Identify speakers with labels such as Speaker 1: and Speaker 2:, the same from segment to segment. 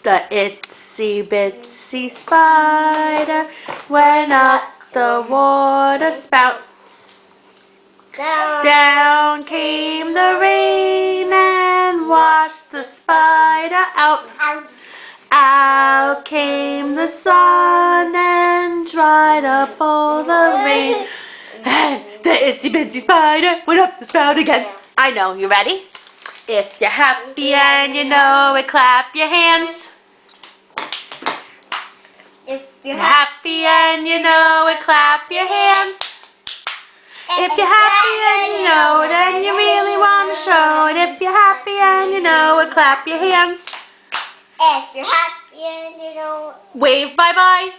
Speaker 1: The itsy bitsy spider went up the water spout. Down came the rain and washed the spider out. Out came the sun and dried up all the rain. And the itsy bitsy spider went up the spout again. I know, you ready? If you're happy and you know it, clap your hands.
Speaker 2: If
Speaker 1: You're happy and you know it, clap your hands. If you're happy and you know it and you really want to show it, if you're happy and you know it, clap your hands.
Speaker 2: If you're happy and you know it,
Speaker 1: Wave bye-bye.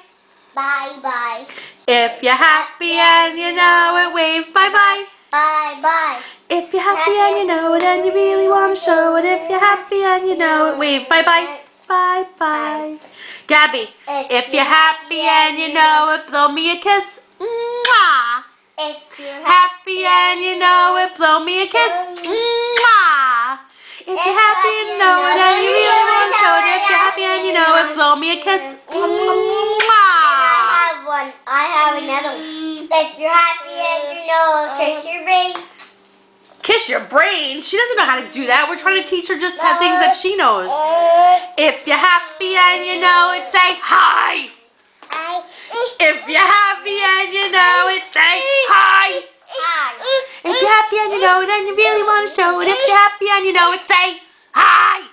Speaker 2: bye-bye.
Speaker 1: If you're happy and you know it, wave bye-bye.
Speaker 2: Bye-bye.
Speaker 1: If you're happy and you know it and you really want to show it, if you're happy and you know it, wave bye-bye. Bye-bye. Gabby, if you're happy and you know it, blow me a kiss. Mwah.
Speaker 2: If you're
Speaker 1: Happy and you know it, blow me a kiss. Mwah. If you're happy and you know it and you really want to show it, if you're happy and you know it, blow me a kiss. Mwah.
Speaker 2: I have another one. If you're happy and you know it, kiss your ring.
Speaker 1: Kiss your brain? She doesn't know how to do that. We're trying to teach her just how things that she knows. If you're happy and you know it, say hi. If you're happy and you know it, say hi. If you're happy and you know it and you really want to show it, if you're happy and you know it, say hi.